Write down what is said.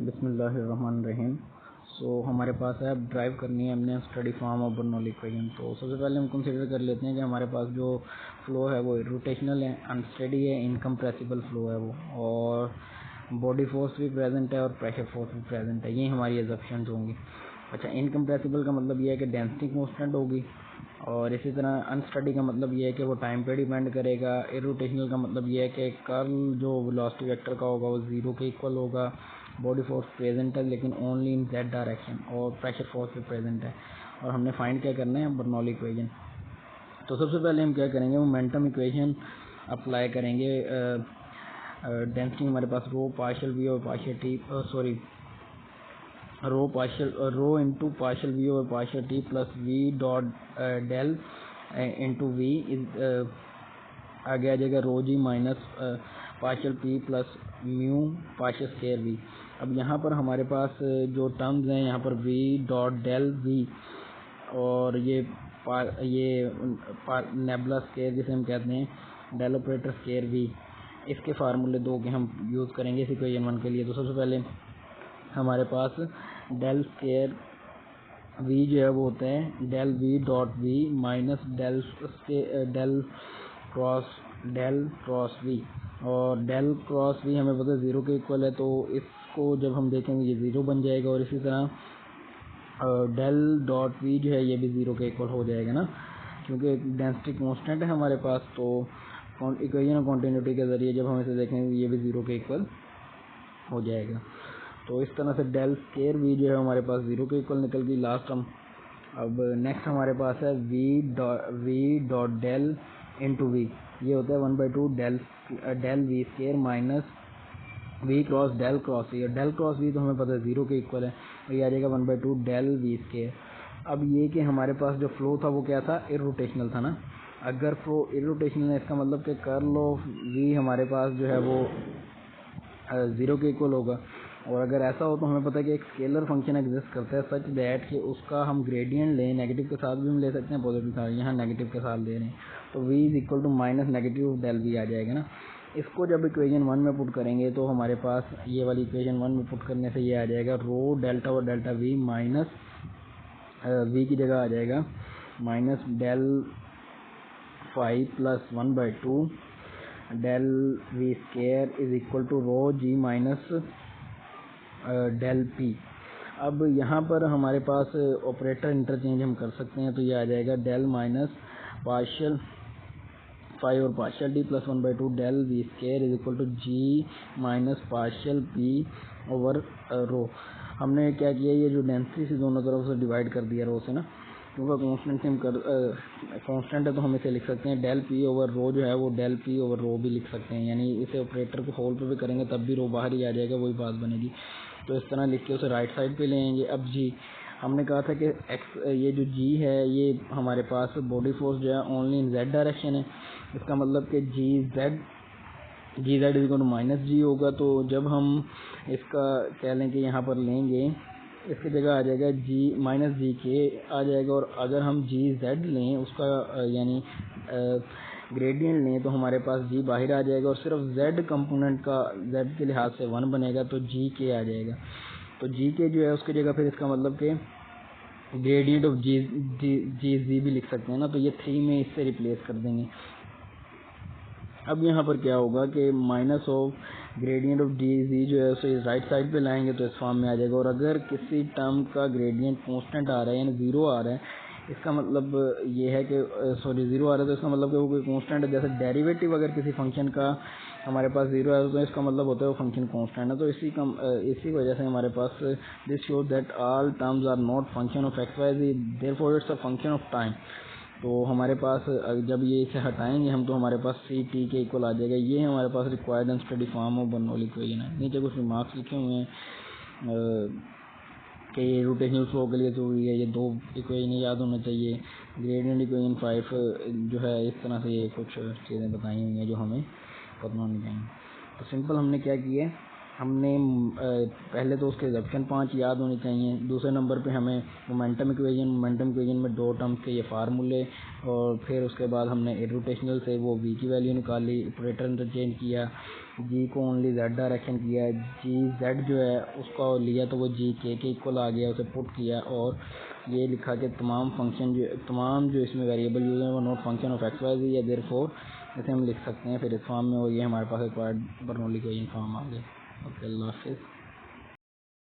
बिस्मिल्लाहिर्रहमानिर्रहीम। हमारे पास है, अब ड्राइव करनी है हमने study form of Bernoulli equation. तो सबसे पहले हम कंसीडर कर लेते हैं कि हमारे पास जो फ्लो है वो रोटेशनल है, अनस्टेडी है, इनकम्प्रेसिबल फ्लो है वो, और बॉडी फोर्स भी प्रेजेंट है और प्रेशर फोर्स भी प्रेजेंट है। ये हमारी एजम्पशंस होंगी। अच्छा, इनकम्प्रेसिबल का मतलब ये है कि डेंसिटी कांस्टेंट होगी, और इसी तरह अनस्टडी का मतलब ये है कि वो टाइम पे डिपेंड करेगा। इरोटेशनल का मतलब ये है कि कर्ल जो वेलोसिटी वेक्टर का होगा वो जीरो के इक्वल होगा। बॉडी फोर्स प्रेजेंट है लेकिन ओनली इन जेड डायरेक्शन, और प्रेशर फोर्स भी प्रेजेंट है। और हमने फाइंड क्या करना है, बर्नौली इक्वेशन। तो सबसे पहले हम क्या करेंगे, मोमेंटम इक्वेशन अप्लाई करेंगे। डेंसिटी हमारे पास रो पार्शियल वी और partial T, rho into partial V और partial T plus V dot del into V is आगे आ जाएगा rho G minus partial P plus mu partial square V. अब यहाँ पर हमारे पास जो टर्म्स हैं, यहाँ पर वी डॉट डेल वी और ये नेबुला स्केयर जिसे हम कहते हैं डेल ऑपरेटर स्केयर वी, इसके फार्मूले दो के हम यूज़ करेंगे इस इक्वेशन वन के लिए। तो सबसे पहले हमारे पास डेल स्केयर वी जो है वो होते हैं del V dot V minus del cross V, और डेल क्रॉस वी हमें पता है जीरो के इक्वल है, तो इसको जब हम देखेंगे ये जीरो बन जाएगा। और इसी तरह डेल डॉट वी जो है ये भी जीरो के इक्वल हो जाएगा ना, क्योंकि डेंसिटी कांस्टेंट है हमारे पास। तो इक्वेशन ऑफ कंटिन्यूटी के जरिए जब हम इसे देखेंगे ये भी जीरो के इक्वल हो जाएगा। तो इस तरह से डेल स्केयर वी जो है हमारे पास जीरो के इक्वल निकल गई लास्ट टर्म। अब नेक्स्ट हमारे पास है V dot del into V, ये होता है 1/2 del V square minus V cross del cross V, और डेल क्रॉस वी तो हमें पता है जीरो के इक्वल है, तो ये आ जाएगा 1/2 डेल वी स्केयर। अब ये कि हमारे पास जो फ्लो था वो क्या था, इरोटेशनल था ना। अगर फ्लो इरोटेशनल है इसका मतलब कि कर्ल ऑफ वी हमारे पास जो है वो ज़ीरो के इक्वल होगा। और अगर ऐसा हो तो हमें पता है कि एक स्केलर फंक्शन एग्जिस्ट करता है सच दैट कि उसका हम ग्रेडियंट लें, नेगेटिव के साथ भी हम ले सकते हैं, पॉजिटिव के साथ, यहाँ नेगेटिव के साथ ले रहे हैं, तो v is equal to minus negative del V आ जाएगा ना। इसको जब इक्वेशन वन में पुट करेंगे तो हमारे पास ये वाली इक्वेशन वन में पुट करने से ये आ जाएगा रो डेल्टा और डेल्टा वी माइनस वी की जगह आ जाएगा minus del five plus 1/2 del V square is equal to rho G minus del P. अब यहाँ पर हमारे पास ऑपरेटर इंटरचेंज हम कर सकते हैं, तो ये आ जाएगा डेल माइनस पार्शियल फाइव और partial D plus 1/2 del V square is equal to G minus partial P over rho. हमने क्या किया, ये जो डेंसिटी से दोनों तरफ से डिवाइड कर दिया रो से ना, क्योंकि कांस्टेंट से हम कांस्टेंट है तो हम इसे लिख सकते हैं डेल पी ओवर रो जो है वो डेल पी ओवर रो भी लिख सकते हैं, यानी इसे ऑपरेटर को होल पे भी करेंगे तब भी रो बाहर ही आ जाएगा, वही बात बनेगी। तो इस तरह लिख के उसे राइट साइड पे ले आएंगे। अब जी हमने कहा था कि एक्स, ये जो जी है ये हमारे पास बॉडी फोर्स जो है ओनली इन जेड डायरेक्शन है, इसका मतलब कि G Z is equal to minus G होगा। तो जब हम इसका कह लें कि यहाँ पर लेंगे, इसकी जगह आ जाएगा जी माइनस जी के आ जाएगा, और अगर हम जी जेड लें उसका यानी ग्रेडियंट लें तो हमारे पास जी बाहर आ जाएगा, और सिर्फ जेड कंपोनेंट का जेड के लिहाज से 1 बनेगा, तो जी के आ जाएगा। तो जी के जो है उसकी जगह फिर इसका मतलब कि ग्रेडियंट ऑफ जी भी लिख सकते हैं ना, तो ये 3 में इससे रिप्लेस कर देंगे। अब यहाँ पर क्या होगा कि माइनस ऑफ ग्रेडियंट ऑफ जी जो है उसे राइट साइड पे लाएंगे तो इस फॉर्म में आ जाएगा। और अगर किसी टर्म का ग्रेडियंट कांस्टेंट आ रहा है यानी जीरो आ रहा है, इसका मतलब ये है कि जीरो आ रहा है तो इसका मतलब कि वो कोई कांस्टेंट है। जैसे डेरिवेटिव अगर किसी फंक्शन का हमारे पास जीरो है तो इसका मतलब होता है वो फंक्शन कांस्टेंट है। तो इसी वजह से हमारे पास this shows that all terms are not function of X Y Z, therefore it's a function of time. तो हमारे पास जब ये इसे हटाएंगे हम तो हमारे पास सी टी के इक्वल आ जाएगा। ये हमारे पास required and study form of Bernoulli equation है। नीचे कुछ रिमार्क्स लिखे हुए हैं कि ये रोटेशनल फ्लो के लिए जरूरी है, ये दो इक्वेशन याद होना चाहिए। ग्रेडियंट इक्वेशन 5 जो है इस तरह से ये कुछ चीज़ें बताई हुई हैं जो हमें पता होनी चाहिए। तो सिंपल हमने क्या किया, हमने पहले तो उसके ऑप्शन 5 याद होनी चाहिए। दूसरे नंबर पे हमें मोमेंटम इक्वेशन में दो टर्म्स के ये फार्मूले, और फिर उसके बाद हमने इरोटेशनल से वो v की वैल्यू निकाली, ऑपरेटर इंटरचेंज किया, g को ओनली z डायरेक्शन किया, g z जो है उसका लिया तो वो g k के इक्वल आ गया, उसे पुट किया और ये लिखा कि तमाम जो इसमें वेरिएबल यूज है वो not function of X Y G है, देयरफॉर इसे हम लिख सकते हैं फिर इस फॉर्म में, और ये हमारे पास रिक्वायर्ड बर्नौली इक्वेशन फॉर्म आ गया। ओके, अल्लाह हाफिज़।